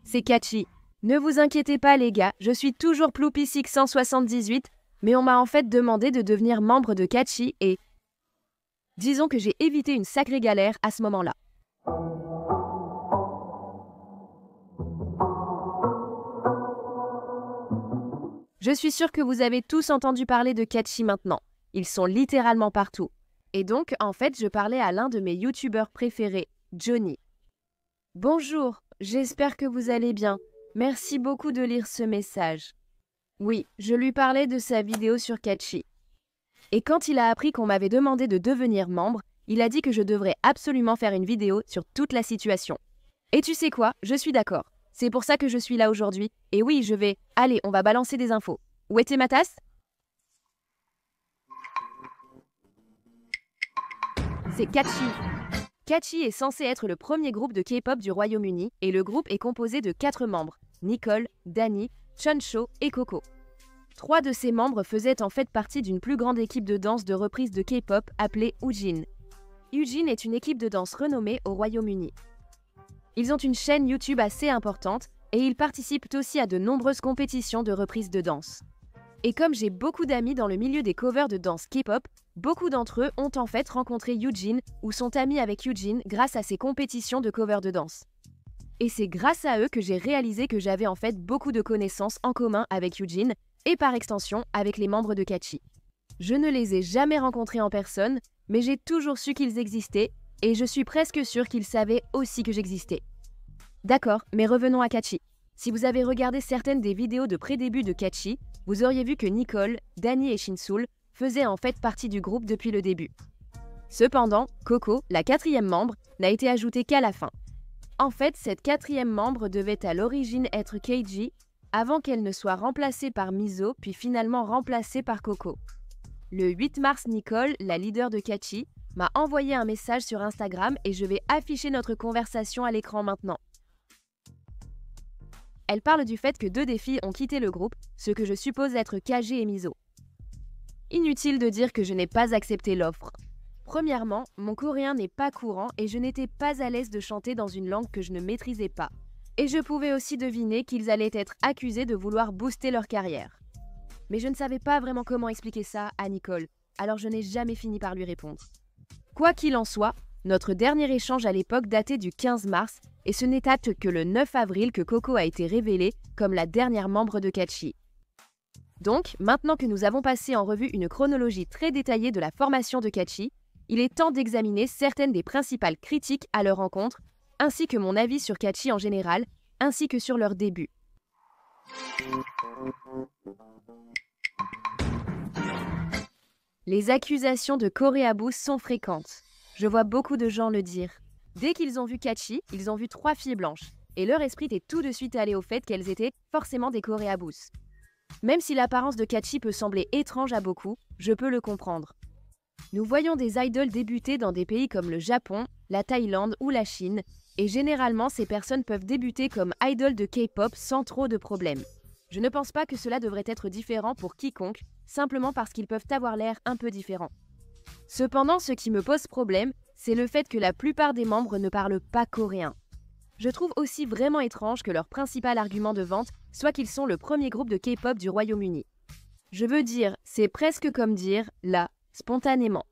C'est Catchy. Ne vous inquiétez pas les gars, je suis toujours Ploupy678, mais on m'a en fait demandé de devenir membre de Catchy et... disons que j'ai évité une sacrée galère à ce moment-là. Je suis sûre que vous avez tous entendu parler de Catchy maintenant. Ils sont littéralement partout. Et donc, en fait, je parlais à l'un de mes youtubeurs préférés, Johnny. Bonjour, j'espère que vous allez bien. Merci beaucoup de lire ce message. Oui, je lui parlais de sa vidéo sur Catchy. Et quand il a appris qu'on m'avait demandé de devenir membre, il a dit que je devrais absolument faire une vidéo sur toute la situation. Et tu sais quoi, je suis d'accord. C'est pour ça que je suis là aujourd'hui. Et oui, je vais... Allez, on va balancer des infos. Où était ma tasse? C'est Catchy. Catchy est censé être le premier groupe de K-pop du Royaume-Uni et le groupe est composé de 4 membres, Nicole, Danny, Chuncho et Coco. 3 de ces membres faisaient en fait partie d'une plus grande équipe de danse de reprise de K-pop appelée Woojin. Woojin est une équipe de danse renommée au Royaume-Uni. Ils ont une chaîne YouTube assez importante et ils participent aussi à de nombreuses compétitions de reprise de danse. Et comme j'ai beaucoup d'amis dans le milieu des covers de danse K-pop, beaucoup d'entre eux ont en fait rencontré Woojin ou sont amis avec Woojin grâce à ces compétitions de covers de danse. Et c'est grâce à eux que j'ai réalisé que j'avais en fait beaucoup de connaissances en commun avec Woojin et par extension avec les membres de Catchy. Je ne les ai jamais rencontrés en personne, mais j'ai toujours su qu'ils existaient et je suis presque sûre qu'ils savaient aussi que j'existais. D'accord, mais revenons à Catchy. Si vous avez regardé certaines des vidéos de pré-début de Catchy, vous auriez vu que Nicole, Danny et Shinsul faisaient en fait partie du groupe depuis le début. Cependant, Coco, la 4e membre, n'a été ajoutée qu'à la fin. En fait, cette 4e membre devait à l'origine être Keiji, avant qu'elle ne soit remplacée par Miso, puis finalement remplacée par Coco. Le 8 mars, Nicole, la leader de Catchy, m'a envoyé un message sur Instagram et je vais afficher notre conversation à l'écran maintenant. Elle parle du fait que 2 des filles ont quitté le groupe, ce que je suppose être KG et Miso. Inutile de dire que je n'ai pas accepté l'offre. Premièrement, mon coréen n'est pas courant et je n'étais pas à l'aise de chanter dans une langue que je ne maîtrisais pas. Et je pouvais aussi deviner qu'ils allaient être accusés de vouloir booster leur carrière. Mais je ne savais pas vraiment comment expliquer ça à Nicole, alors je n'ai jamais fini par lui répondre. Quoi qu'il en soit, notre dernier échange à l'époque datait du 15 mars et ce n'est que le 9 avril que Coco a été révélée comme la dernière membre de Catchy. Donc, maintenant que nous avons passé en revue une chronologie très détaillée de la formation de Catchy, il est temps d'examiner certaines des principales critiques à leur encontre, ainsi que mon avis sur Catchy en général, ainsi que sur leur début. Les accusations de choréabousse sont fréquentes. Je vois beaucoup de gens le dire. Dès qu'ils ont vu Catchy, ils ont vu 3 filles blanches, et leur esprit est tout de suite allé au fait qu'elles étaient forcément des choréabousses. Même si l'apparence de Catchy peut sembler étrange à beaucoup, je peux le comprendre. Nous voyons des idoles débuter dans des pays comme le Japon, la Thaïlande ou la Chine, et généralement ces personnes peuvent débuter comme idoles de K-pop sans trop de problèmes. Je ne pense pas que cela devrait être différent pour quiconque, simplement parce qu'ils peuvent avoir l'air un peu différents. Cependant, ce qui me pose problème, c'est le fait que la plupart des membres ne parlent pas coréen. Je trouve aussi vraiment étrange que leur principal argument de vente soit qu'ils sont le premier groupe de K-pop du Royaume-Uni. Je veux dire, c'est presque comme dire « là », spontanément.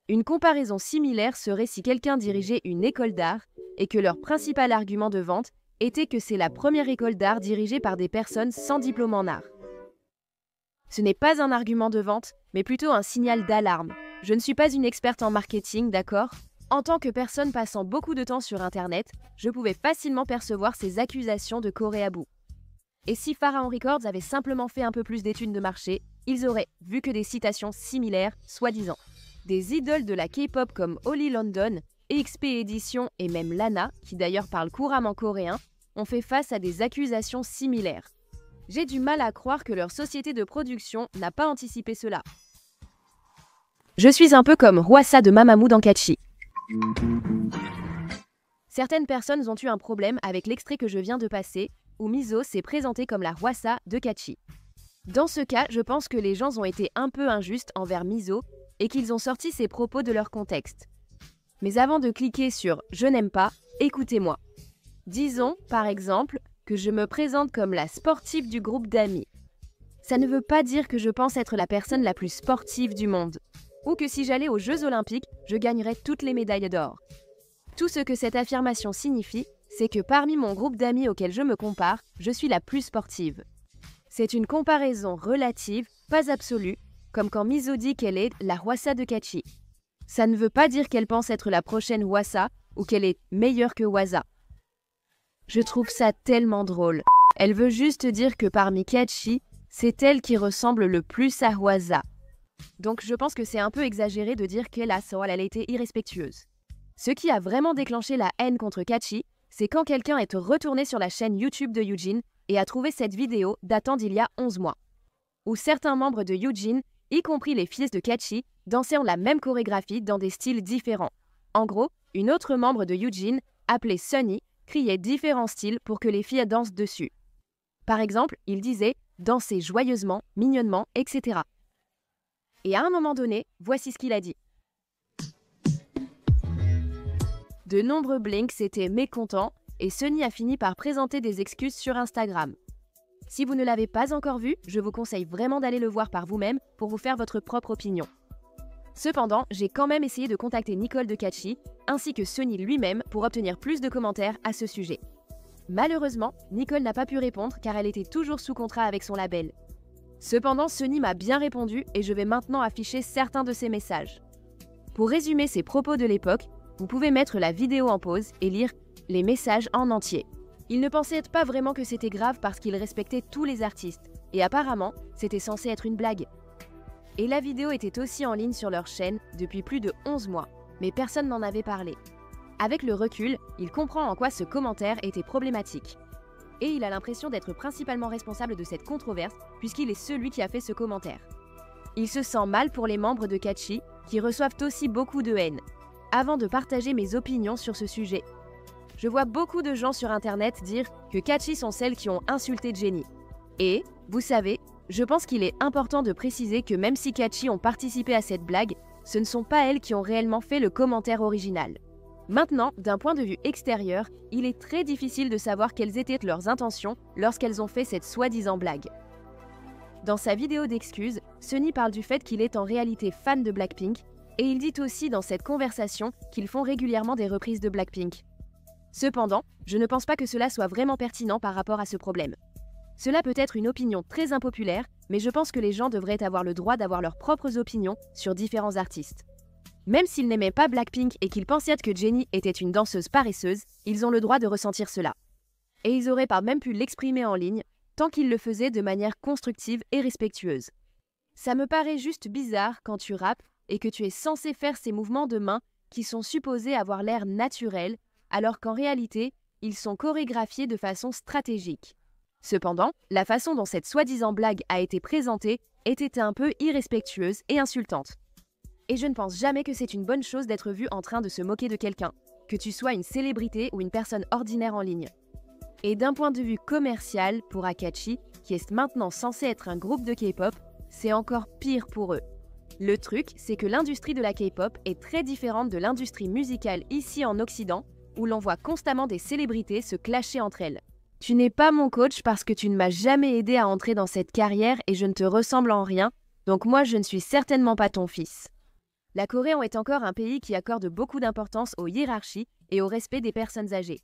Une comparaison similaire serait si quelqu'un dirigeait une école d'art et que leur principal argument de vente était que c'est la première école d'art dirigée par des personnes sans diplôme en art. Ce n'est pas un argument de vente, mais plutôt un signal d'alarme. Je ne suis pas une experte en marketing, d'accord ? En tant que personne passant beaucoup de temps sur Internet, je pouvais facilement percevoir ces accusations de choréabou. Et si Pharaon Records avait simplement fait un peu plus d'études de marché, ils auraient vu que des citations similaires, soi-disant. Des idoles de la K-pop comme Holly London, EXP Edition et même Lana, qui d'ailleurs parle couramment coréen, ont fait face à des accusations similaires. J'ai du mal à croire que leur société de production n'a pas anticipé cela. Je suis un peu comme Hwasa de Mamamoo dans Catchy. Certaines personnes ont eu un problème avec l'extrait que je viens de passer, où Miso s'est présentée comme la Hwasa de Catchy. Dans ce cas, je pense que les gens ont été un peu injustes envers Miso et qu'ils ont sorti ses propos de leur contexte. Mais avant de cliquer sur « Je n'aime pas », Écoutez-moi. Disons, par exemple, que je me présente comme la sportive du groupe d'amis. Ça ne veut pas dire que je pense être la personne la plus sportive du monde, ou que si j'allais aux Jeux Olympiques, je gagnerais toutes les médailles d'or. Tout ce que cette affirmation signifie, c'est que parmi mon groupe d'amis auquel je me compare, je suis la plus sportive. C'est une comparaison relative, pas absolue, comme quand Miso dit qu'elle est la Hwasa de Kachi. Ça ne veut pas dire qu'elle pense être la prochaine Hwasa ou qu'elle est meilleure que Hwasa. Je trouve ça tellement drôle. Elle veut juste dire que parmi Kachi, c'est elle qui ressemble le plus à Hwasa. Donc je pense que c'est un peu exagéré de dire qu'elle a été irrespectueuse. Ce qui a vraiment déclenché la haine contre Kachi, c'est quand quelqu'un est retourné sur la chaîne YouTube de Yujin et a trouvé cette vidéo datant d'il y a 11 mois, où certains membres de Yujin, y compris les fils de Kachi, dansaient la même chorégraphie dans des styles différents. En gros, une autre membre de Yujin, appelée Sunny, criait différents styles pour que les filles dansent dessus. Par exemple, il disait « danser joyeusement, mignonnement, etc. » Et à un moment donné, voici ce qu'il a dit. De nombreux Blinks étaient mécontents et Sunny a fini par présenter des excuses sur Instagram. Si vous ne l'avez pas encore vu, je vous conseille vraiment d'aller le voir par vous-même pour vous faire votre propre opinion. Cependant, j'ai quand même essayé de contacter Nicole de Kachi ainsi que Sunny lui-même pour obtenir plus de commentaires à ce sujet. Malheureusement, Nicole n'a pas pu répondre car elle était toujours sous contrat avec son label. Cependant, Sunny m'a bien répondu et je vais maintenant afficher certains de ses messages. Pour résumer ses propos de l'époque, vous pouvez mettre la vidéo en pause et lire les messages en entier. Il ne pensait pas vraiment que c'était grave parce qu'il respectait tous les artistes et apparemment, c'était censé être une blague. Et la vidéo était aussi en ligne sur leur chaîne depuis plus de 11 mois, mais personne n'en avait parlé. Avec le recul, il comprend en quoi ce commentaire était problématique. Et il a l'impression d'être principalement responsable de cette controverse puisqu'il est celui qui a fait ce commentaire. Il se sent mal pour les membres de Kachi qui reçoivent aussi beaucoup de haine. Avant de partager mes opinions sur ce sujet, je vois beaucoup de gens sur internet dire que Kachi sont celles qui ont insulté Jennie. Et, vous savez, je pense qu'il est important de préciser que même si Kachi ont participé à cette blague, ce ne sont pas elles qui ont réellement fait le commentaire original. Maintenant, d'un point de vue extérieur, il est très difficile de savoir quelles étaient leurs intentions lorsqu'elles ont fait cette soi-disant blague. Dans sa vidéo d'excuses, Sunny parle du fait qu'il est en réalité fan de Blackpink, et il dit aussi dans cette conversation qu'ils font régulièrement des reprises de Blackpink. Cependant, je ne pense pas que cela soit vraiment pertinent par rapport à ce problème. Cela peut être une opinion très impopulaire, mais je pense que les gens devraient avoir le droit d'avoir leurs propres opinions sur différents artistes. Même s'ils n'aimaient pas Blackpink et qu'ils pensaient que Jennie était une danseuse paresseuse, ils ont le droit de ressentir cela. Et ils auraient pas même pu l'exprimer en ligne, tant qu'ils le faisaient de manière constructive et respectueuse. Ça me paraît juste bizarre quand tu rappes et que tu es censé faire ces mouvements de main qui sont supposés avoir l'air naturels, alors qu'en réalité, ils sont chorégraphiés de façon stratégique. Cependant, la façon dont cette soi-disant blague a été présentée était un peu irrespectueuse et insultante. Et je ne pense jamais que c'est une bonne chose d'être vu en train de se moquer de quelqu'un, que tu sois une célébrité ou une personne ordinaire en ligne. Et d'un point de vue commercial, pour Akachi, qui est maintenant censé être un groupe de K-pop, c'est encore pire pour eux. Le truc, c'est que l'industrie de la K-pop est très différente de l'industrie musicale ici en Occident, où l'on voit constamment des célébrités se clasher entre elles. Tu n'es pas mon coach parce que tu ne m'as jamais aidé à entrer dans cette carrière et je ne te ressemble en rien, donc moi je ne suis certainement pas ton fils. La Corée est encore un pays qui accorde beaucoup d'importance aux hiérarchies et au respect des personnes âgées.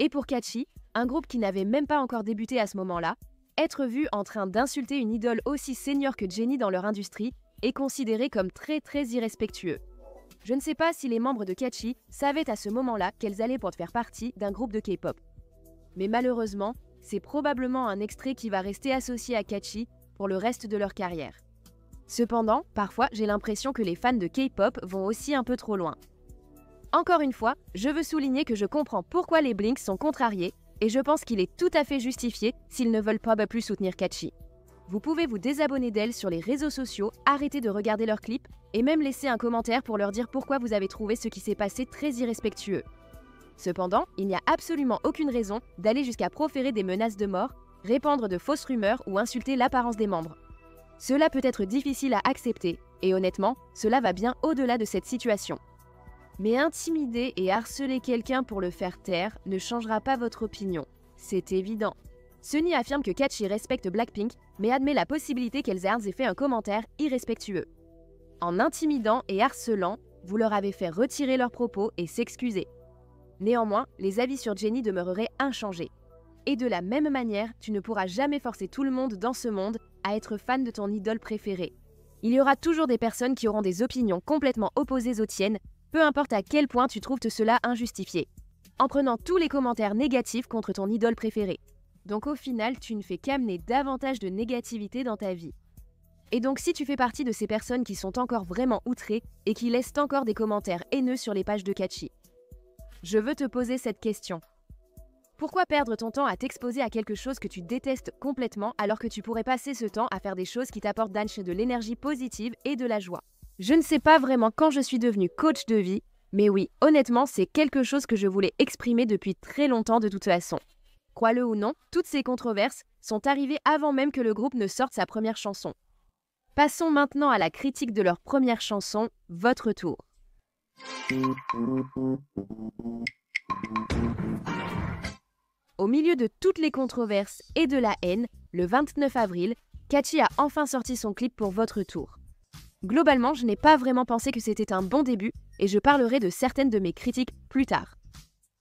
Et pour Kachi, un groupe qui n'avait même pas encore débuté à ce moment-là, être vu en train d'insulter une idole aussi senior que Jennie dans leur industrie est considéré comme très irrespectueux. Je ne sais pas si les membres de Kachi savaient à ce moment-là qu'elles allaient pour faire partie d'un groupe de K-pop. Mais malheureusement, c'est probablement un extrait qui va rester associé à Kachi pour le reste de leur carrière. Cependant, parfois, j'ai l'impression que les fans de K-pop vont aussi un peu trop loin. Encore une fois, je veux souligner que je comprends pourquoi les Blinks sont contrariés et je pense qu'il est tout à fait justifié s'ils ne veulent pas plus soutenir Kachi. Vous pouvez vous désabonner d'elles sur les réseaux sociaux, arrêter de regarder leurs clips et même laisser un commentaire pour leur dire pourquoi vous avez trouvé ce qui s'est passé très irrespectueux. Cependant, il n'y a absolument aucune raison d'aller jusqu'à proférer des menaces de mort, répandre de fausses rumeurs ou insulter l'apparence des membres. Cela peut être difficile à accepter, et honnêtement, cela va bien au-delà de cette situation. Mais intimider et harceler quelqu'un pour le faire taire ne changera pas votre opinion. C'est évident. Sunny affirme que Kachi respecte Blackpink, mais admet la possibilité qu'Elzards ait fait un commentaire irrespectueux. En intimidant et harcelant, vous leur avez fait retirer leurs propos et s'excuser. Néanmoins, les avis sur Jennie demeureraient inchangés. Et de la même manière, tu ne pourras jamais forcer tout le monde dans ce monde à être fan de ton idole préférée. Il y aura toujours des personnes qui auront des opinions complètement opposées aux tiennes, peu importe à quel point tu trouves cela injustifié, en prenant tous les commentaires négatifs contre ton idole préférée. Donc au final, tu ne fais qu'amener davantage de négativité dans ta vie. Et donc si tu fais partie de ces personnes qui sont encore vraiment outrées et qui laissent encore des commentaires haineux sur les pages de Kachi, je veux te poser cette question. Pourquoi perdre ton temps à t'exposer à quelque chose que tu détestes complètement alors que tu pourrais passer ce temps à faire des choses qui t'apportent de l'énergie positive et de la joie? Je ne sais pas vraiment quand je suis devenue coach de vie, mais oui, honnêtement, c'est quelque chose que je voulais exprimer depuis très longtemps de toute façon. Crois-le ou non, toutes ces controverses sont arrivées avant même que le groupe ne sorte sa première chanson. Passons maintenant à la critique de leur première chanson, Votre tour. Au milieu de toutes les controverses et de la haine, le 29 avril, Kachi a enfin sorti son clip pour Votre tour. Globalement, je n'ai pas vraiment pensé que c'était un bon début et je parlerai de certaines de mes critiques plus tard.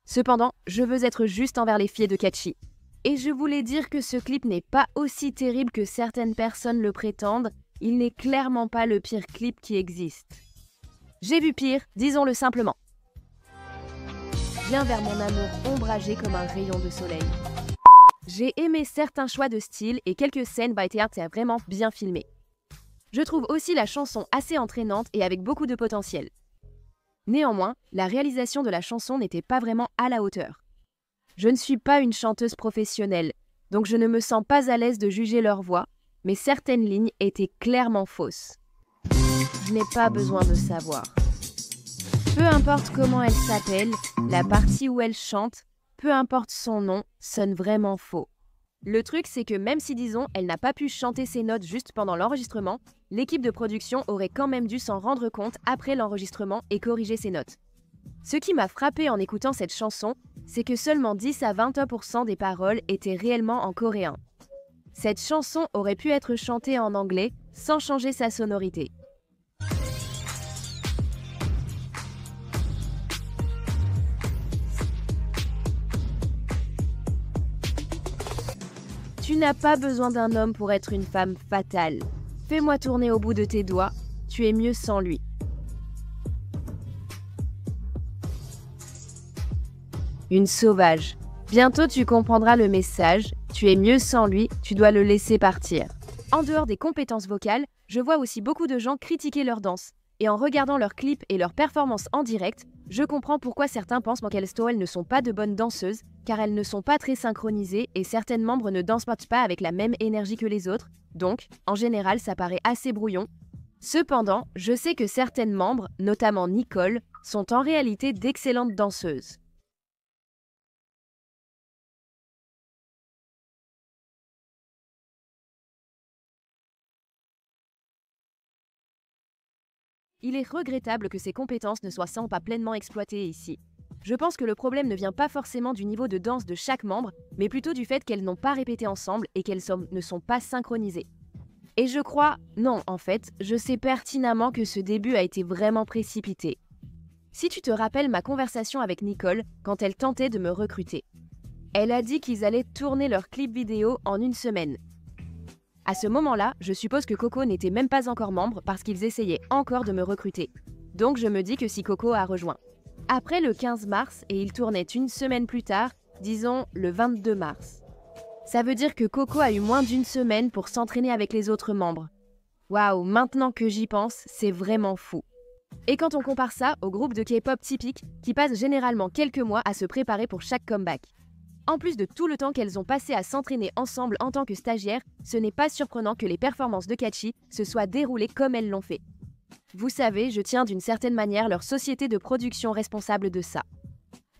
Cependant, je veux être juste envers les filles de Kachi. Et je voulais dire que ce clip n'est pas aussi terrible que certaines personnes le prétendent, il n'est clairement pas le pire clip qui existe. J'ai vu pire, disons-le simplement. Viens vers mon amour ombragé comme un rayon de soleil. J'ai aimé certains choix de style et quelques scènes by Théâtre est vraiment bien filmées. Je trouve aussi la chanson assez entraînante et avec beaucoup de potentiel. Néanmoins, la réalisation de la chanson n'était pas vraiment à la hauteur. Je ne suis pas une chanteuse professionnelle, donc je ne me sens pas à l'aise de juger leur voix, mais certaines lignes étaient clairement fausses. Je n'ai pas besoin de savoir. Peu importe comment elle s'appelle, la partie où elle chante, peu importe son nom, sonne vraiment faux. Le truc, c'est que même si, disons, elle n'a pas pu chanter ses notes juste pendant l'enregistrement, l'équipe de production aurait quand même dû s'en rendre compte après l'enregistrement et corriger ses notes. Ce qui m'a frappé en écoutant cette chanson, c'est que seulement 10 à 20% des paroles étaient réellement en coréen. Cette chanson aurait pu être chantée en anglais sans changer sa sonorité. Tu n'as pas besoin d'un homme pour être une femme fatale. Fais-moi tourner au bout de tes doigts, tu es mieux sans lui. Une sauvage. Bientôt tu comprendras le message, tu es mieux sans lui, tu dois le laisser partir. En dehors des compétences vocales, je vois aussi beaucoup de gens critiquer leur danse. Et en regardant leurs clips et leurs performances en direct, je comprends pourquoi certains pensent qu'elles ne sont pas de bonnes danseuses, car elles ne sont pas très synchronisées et certaines membres ne dansent pas avec la même énergie que les autres, donc, en général, ça paraît assez brouillon. Cependant, je sais que certaines membres, notamment Nicole, sont en réalité d'excellentes danseuses. Il est regrettable que ces compétences ne soient pas pleinement exploitées ici. Je pense que le problème ne vient pas forcément du niveau de danse de chaque membre, mais plutôt du fait qu'elles n'ont pas répété ensemble et qu'elles ne sont pas synchronisées. Et je crois, non en fait, je sais pertinemment que ce début a été vraiment précipité. Si tu te rappelles ma conversation avec Nicole quand elle tentait de me recruter. Elle a dit qu'ils allaient tourner leur clip vidéo en une semaine. À ce moment-là, je suppose que Coco n'était même pas encore membre parce qu'ils essayaient encore de me recruter. Donc je me dis que si Coco a rejoint. Après le 15 mars et ils tournaient une semaine plus tard, disons le 22 mars. Ça veut dire que Coco a eu moins d'une semaine pour s'entraîner avec les autres membres. Waouh, maintenant que j'y pense, c'est vraiment fou. Et quand on compare ça au groupe de K-pop typique qui passe généralement quelques mois à se préparer pour chaque comeback. En plus de tout le temps qu'elles ont passé à s'entraîner ensemble en tant que stagiaires, ce n'est pas surprenant que les performances de Kachi se soient déroulées comme elles l'ont fait. Vous savez, je tiens d'une certaine manière leur société de production responsable de ça.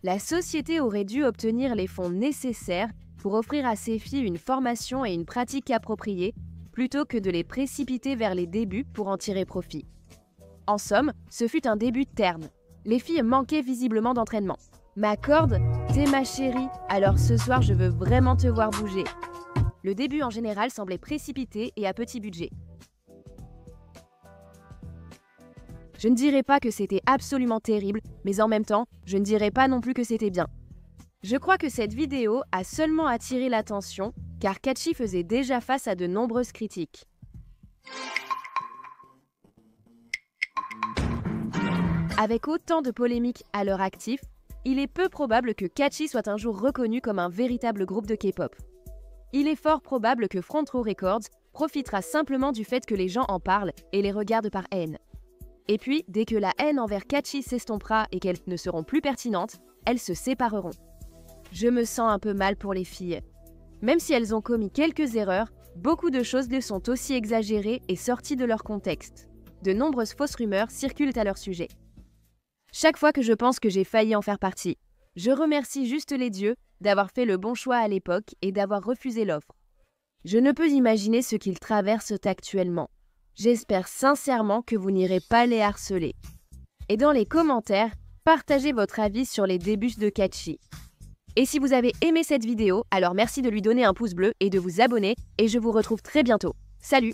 La société aurait dû obtenir les fonds nécessaires pour offrir à ces filles une formation et une pratique appropriée, plutôt que de les précipiter vers les débuts pour en tirer profit. En somme, ce fut un début terne. Les filles manquaient visiblement d'entraînement. Ma corde, t'es ma chérie, alors ce soir je veux vraiment te voir bouger. Le début en général semblait précipité et à petit budget. Je ne dirais pas que c'était absolument terrible, mais en même temps, je ne dirais pas non plus que c'était bien. Je crois que cette vidéo a seulement attiré l'attention, car Catchy faisait déjà face à de nombreuses critiques. Avec autant de polémiques à leur actif, il est peu probable que Catchy soit un jour reconnu comme un véritable groupe de K-pop. Il est fort probable que Front Row Records profitera simplement du fait que les gens en parlent et les regardent par haine. Et puis, dès que la haine envers Catchy s'estompera et qu'elles ne seront plus pertinentes, elles se sépareront. Je me sens un peu mal pour les filles. Même si elles ont commis quelques erreurs, beaucoup de choses les sont aussi exagérées et sorties de leur contexte. De nombreuses fausses rumeurs circulent à leur sujet. Chaque fois que je pense que j'ai failli en faire partie, je remercie juste les dieux d'avoir fait le bon choix à l'époque et d'avoir refusé l'offre. Je ne peux imaginer ce qu'ils traversent actuellement. J'espère sincèrement que vous n'irez pas les harceler. Et dans les commentaires, partagez votre avis sur les débuts de Catchy. Et si vous avez aimé cette vidéo, alors merci de lui donner un pouce bleu et de vous abonner, et je vous retrouve très bientôt. Salut!